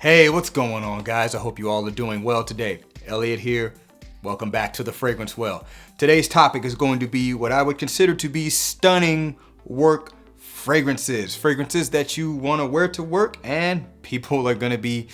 Hey, what's going on, guys? I hope you all are doing well today. Elliot here. Welcome back to The Fragrance Well. Today's topic is going to be what I would consider to be stunning work fragrances. Fragrances that you want to wear to work, and people are going to be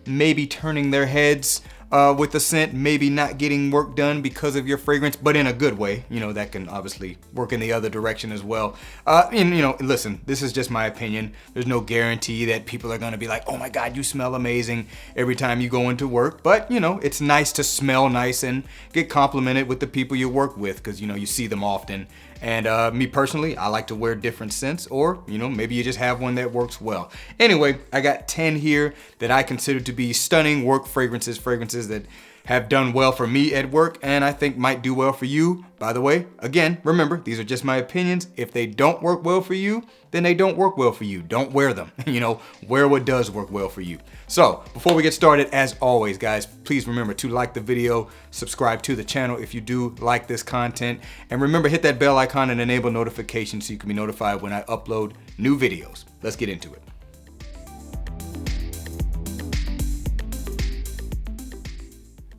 maybe turning their heads with the scent, maybe not getting work done because of your fragrance, but in a good way. You know, that can obviously work in the other direction as well. And you know, listen, this is just my opinion. There's no guarantee that people are gonna be like, oh my God, you smell amazing every time you go into work. But you know, it's nice to smell nice and get complimented with the people you work with, because you know, you see them often. And me personally, I like to wear different scents, or you know, maybe you just have one that works well. Anyway, I got 10 here that I consider to be stunning work fragrances that have done well for me at work and I think might do well for you. By the way, again, remember, these are just my opinions. If they don't work well for you, then they don't work well for you. Don't wear them. You know, wear what does work well for you. So before we get started, as always, guys, please remember to like the video, subscribe to the channel if you do like this content, and remember, hit that bell icon and enable notifications so you can be notified when I upload new videos. Let's get into it.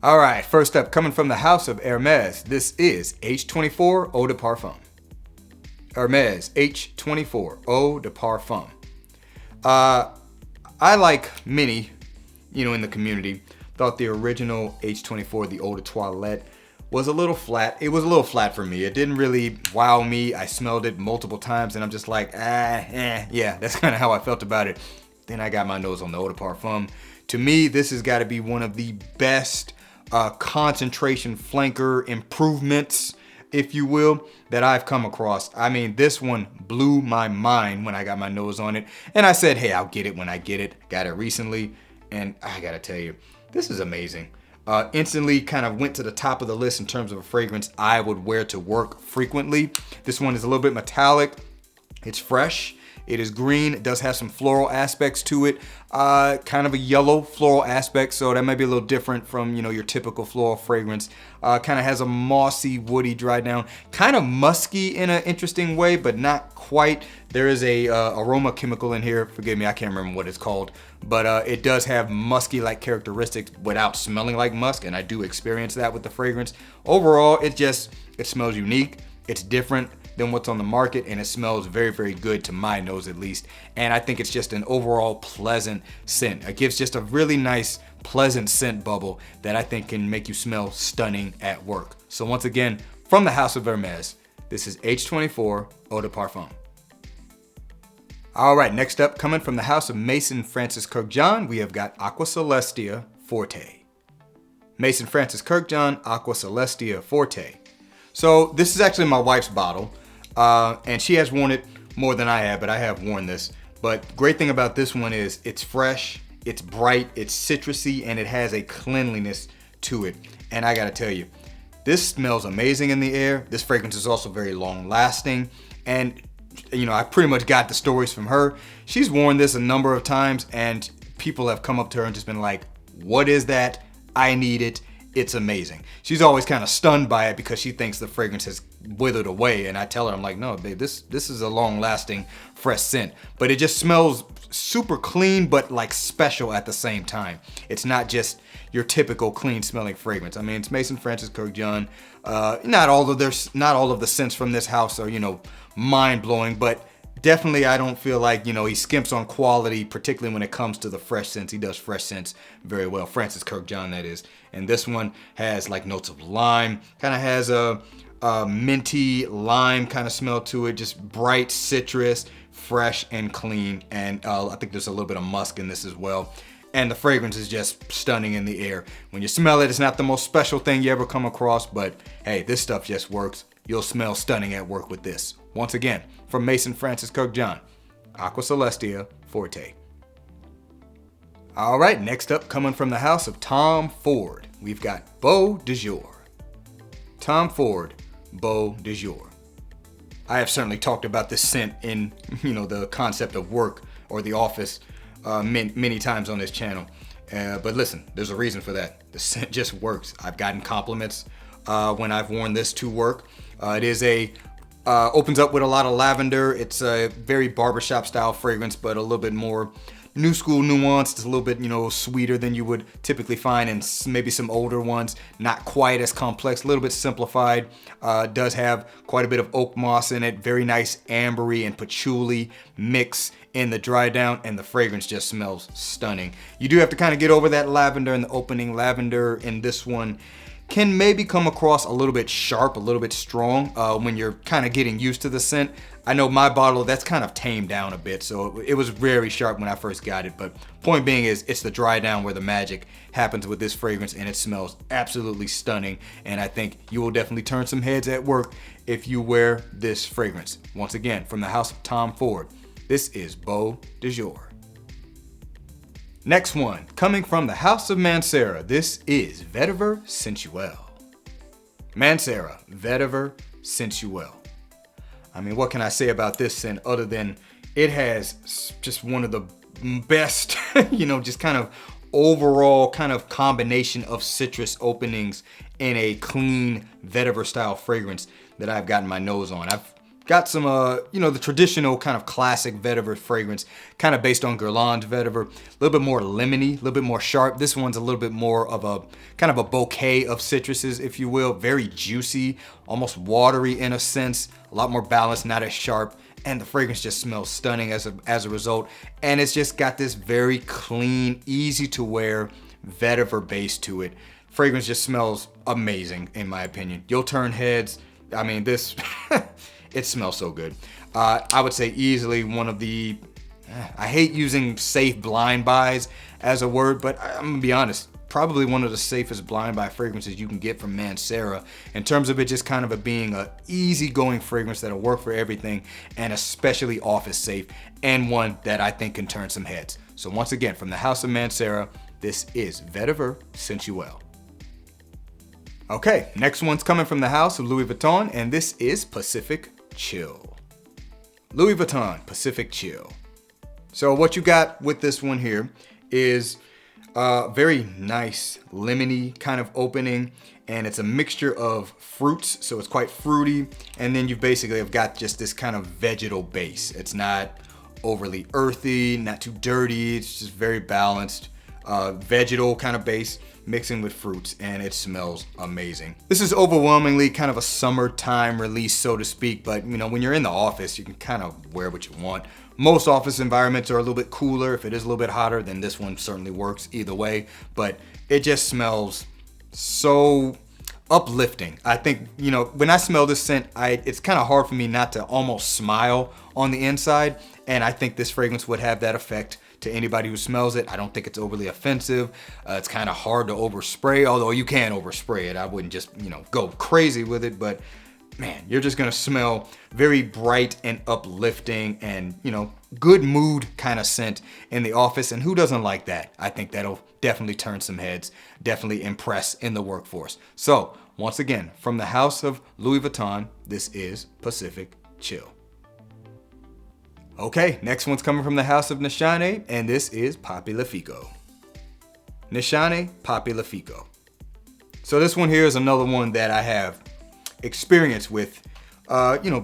All right, first up, coming from the house of Hermes, this is H24 Eau de Parfum. Hermes H24 Eau de Parfum. I, like many, you know, in the community, thought the original H24, the Eau de Toilette, was a little flat. It was a little flat for me. It didn't really wow me. I smelled it multiple times and I'm just like, yeah, that's kind of how I felt about it. Then I got my nose on the Eau de Parfum. To me, this has got to be one of the best concentration flanker improvements, if you will, that I've come across. I mean, this one blew my mind when I got my nose on it. And I said, hey, I'll get it when I get it. Got it recently. And I gotta tell you, this is amazing. Instantly kind of went to the top of the list in terms of a fragrance I would wear to work frequently. This one is a little bit metallic. It's fresh. It is green. It does have some floral aspects to it, kind of a yellow floral aspect, so that might be a little different from, you know, your typical floral fragrance. Kind of has a mossy, woody, dry down, kind of musky in an interesting way, but not quite. There is a aroma chemical in here. Forgive me, I can't remember what it's called, but it does have musky-like characteristics without smelling like musk, and I do experience that with the fragrance. Overall, it smells unique. It's different than what's on the market, and it smells very, very good to my nose at least. And I think it's just an overall pleasant scent. It gives just a really nice, pleasant scent bubble that I think can make you smell stunning at work. So once again, from the house of Hermes, this is H24 Eau de Parfum. All right, next up, coming from the house of Maison Francis Kurkdjian, we have got Aqua Celestia Forte. Maison Francis Kurkdjian Aqua Celestia Forte. So this is actually my wife's bottle, and she has worn it more than I have, but I have worn this. But great thing about this one is it's fresh, it's bright, it's citrusy, and it has a cleanliness to it. And I gotta tell you, this smells amazing in the air. This fragrance is also very long lasting. And you know, I pretty much got the stories from her. She's worn this a number of times and people have come up to her and just been like, what is that? I need it. It's amazing. She's always kind of stunned by it because she thinks the fragrance has withered away. And I tell her, I'm like, no, babe, this is a long lasting fresh scent, but it just smells super clean, but like special at the same time. It's not just your typical clean smelling fragrance. I mean, it's Maison Francis Kurkdjian. Not all of the scents from this house are, you know, mind blowing, but definitely I don't feel like, you know, he skimps on quality, particularly when it comes to the fresh scents. He does fresh scents very well. Francis Kurkdjian, that is. And this one has like notes of lime, kind of has a minty lime kind of smell to it, just bright citrus, fresh and clean. And I think there's a little bit of musk in this as well. And the fragrance is just stunning in the air. When you smell it, it's not the most special thing you ever come across, but hey, this stuff just works. You'll smell stunning at work with this. Once again, from Maison Francis Kurkdjian, Aqua Celestia Forte. All right, next up, coming from the house of Tom Ford, we've got Beau De Jour. Tom Ford, Beau De Jour. I have certainly talked about this scent in, you know, the concept of work or the office many times on this channel. But listen, there's a reason for that. The scent just works. I've gotten compliments when I've worn this to work. It is opens up with a lot of lavender. It's a very barbershop style fragrance, but a little bit more new school nuance. It's a little bit, sweeter than you would typically find in maybe some older ones. Not quite as complex, a little bit simplified. Does have quite a bit of oak moss in it. Very nice ambery and patchouli mix in the dry down, and the fragrance just smells stunning. You do have to kind of get over that lavender in the opening. Lavender in this one can maybe come across a little bit sharp, a little bit strong when you're kind of getting used to the scent. I know my bottle, that's kind of tamed down a bit, so it was very sharp when I first got it. But point being is, it's the dry down where the magic happens with this fragrance, and it smells absolutely stunning. And I think you will definitely turn some heads at work if you wear this fragrance. Once again, from the house of Tom Ford, this is Beau De Jour. Next one, coming from the house of Mancera, this is Vetiver Sensuel. Mancera, Vetiver Sensuel. I mean, what can I say about this scent other than it has just one of the best, just kind of overall kind of combination of citrus openings in a clean vetiver style fragrance that I've gotten my nose on. I've got some, the traditional kind of classic vetiver fragrance, kind of based on Guerlain's vetiver. A little bit more lemony, a little bit more sharp. This one's a little bit more of a kind of a bouquet of citruses, if you will. Very juicy, almost watery in a sense. A lot more balanced, not as sharp. And the fragrance just smells stunning as a result. And it's just got this very clean, easy to wear vetiver base to it. Fragrance just smells amazing, in my opinion. You'll turn heads. I mean, this... It smells so good. I would say easily one of the, I hate using safe blind buys as a word, but I'm gonna be honest, probably one of the safest blind buy fragrances you can get from Mancera in terms of it just kind of being a easygoing fragrance that'll work for everything, and especially office safe, and one that I think can turn some heads. So once again, from the house of Mancera, this is Vetiver Sensuel. Okay, next one's coming from the house of Louis Vuitton, and this is Pacific Chill. Louis Vuitton Pacific Chill. So what you got with this one here is very nice lemony kind of opening, and it's a mixture of fruits, so it's quite fruity, and then you basically have got just this kind of vegetal base. It's not overly earthy, not too dirty, it's just very balanced vegetal kind of base mixing with fruits, and it smells amazing. This is overwhelmingly kind of a summertime release, so to speak, but when you're in the office, you can kind of wear what you want. Most office environments are a little bit cooler. If it is a little bit hotter, then this one certainly works either way, but it just smells so uplifting. I think, when I smell this scent, it's kind of hard for me not to almost smile on the inside, and I think this fragrance would have that effect to anybody who smells it. I don't think it's overly offensive. It's kind of hard to overspray, although you can overspray it. I wouldn't just, go crazy with it, but man, you're just gonna smell very bright and uplifting and, good mood kind of scent in the office. And who doesn't like that? I think that'll definitely turn some heads, definitely impress in the workforce. So once again, from the house of Louis Vuitton, this is Pacific Chill. Okay, next one's coming from the house of Nishane, and this is Papilefiko. Nishane Papilefiko. So this one here is another one that I have experience with,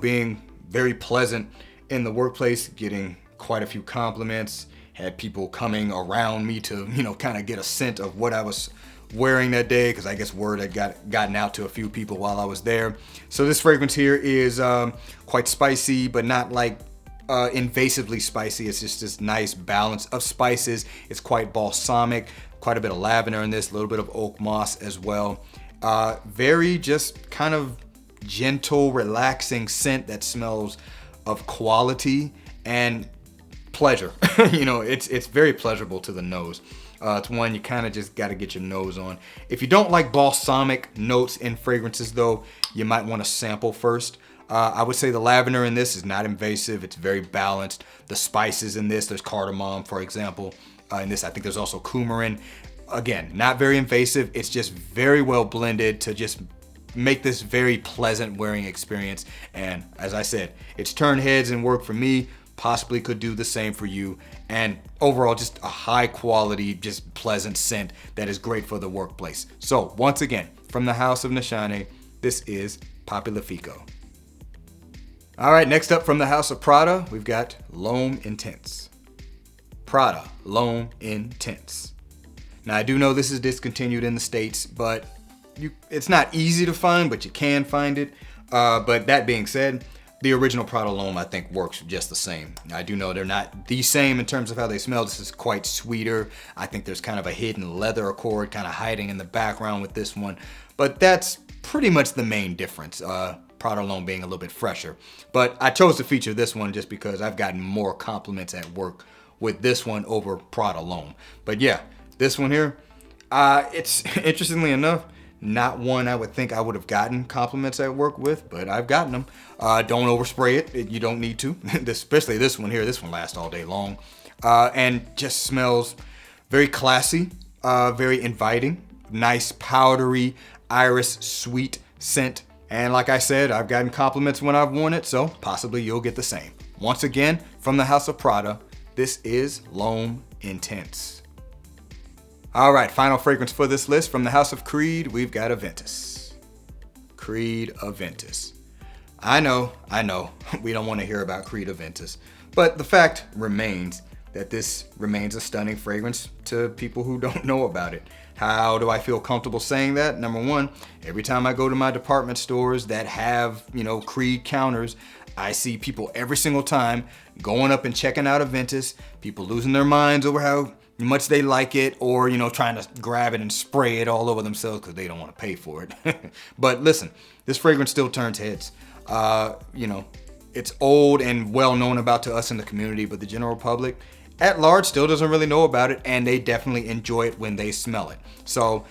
being very pleasant in the workplace, getting quite a few compliments, had people coming around me to, kind of get a scent of what I was wearing that day, because I guess word had gotten out to a few people while I was there. So this fragrance here is quite spicy, but not like invasively spicy. It's just this nice balance of spices. It's quite balsamic, quite a bit of lavender in this, a little bit of oak moss as well. Very just kind of gentle, relaxing scent that smells of quality and pleasure. It's very pleasurable to the nose. It's one you kind of just got to get your nose on. If you don't like balsamic notes in fragrances though, you might want to sample first. I would say the lavender in this is not invasive. It's very balanced. The spices in this, there's cardamom, for example. In this, I think there's also coumarin. Again, not very invasive. It's just very well blended to just make this very pleasant wearing experience. And as I said, it's turned heads and worked for me. Possibly could do the same for you. And overall, just a high quality, just pleasant scent that is great for the workplace. So once again, from the house of Nishane, this is Papilefiko. All right, next up from the house of Prada, we've got L'Homme Intense. Prada L'Homme Intense. Now I do know this is discontinued in the States, but it's not easy to find, but you can find it. But that being said, the original Prada L'Homme I think works just the same. I do know they're not the same in terms of how they smell. This is quite sweeter. I think there's kind of a hidden leather accord kind of hiding in the background with this one, but that's pretty much the main difference. Prada L'Homme being a little bit fresher. But I chose to feature this one just because I've gotten more compliments at work with this one over Prada L'Homme. But yeah, this one here, it's interestingly enough, not one I would think I would have gotten compliments at work with, but I've gotten them. Don't overspray it. You don't need to, especially this one here. This one lasts all day long, and just smells very classy, very inviting, nice powdery, iris sweet scent. And like I said, I've gotten compliments when I've worn it, so possibly you'll get the same. Once again, from the house of Prada, this is L'Homme Intense. All right, final fragrance for this list from the house of Creed, we've got Aventus. Creed Aventus. I know, we don't want to hear about Creed Aventus, but the fact remains that this remains a stunning fragrance to people who don't know about it. How do I feel comfortable saying that? Number one, every time I go to my department stores that have, Creed counters, I see people every single time going up and checking out Aventus, people losing their minds over how much they like it, or, trying to grab it and spray it all over themselves because they don't want to pay for it. But listen, this fragrance still turns heads. It's old and well known about to us in the community, but the general public at large still doesn't really know about it, and they definitely enjoy it when they smell it. So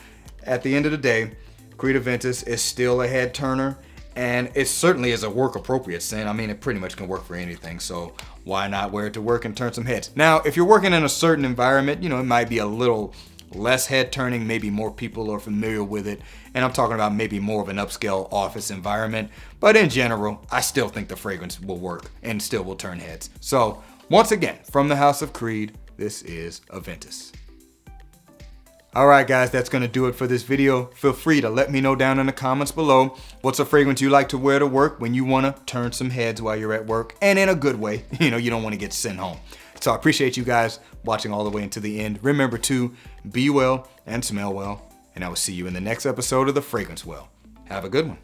at the end of the day, Creed Aventus is still a head turner, and it certainly is a work appropriate scent. I mean, it pretty much can work for anything, so why not wear it to work and turn some heads? Now, if you're working in a certain environment, it might be a little less head turning, maybe more people are familiar with it, and I'm talking about maybe more of an upscale office environment, but in general, I still think the fragrance will work and still will turn heads. So once again, from the house of Creed, this is Aventus. All right, guys, that's going to do it for this video. Feel free to let me know down in the comments below what's a fragrance you like to wear to work when you want to turn some heads while you're at work, and in a good way. You don't want to get sent home. So I appreciate you guys watching all the way into the end. Remember to be well and smell well, and I will see you in the next episode of The Fragrance Well. Have a good one.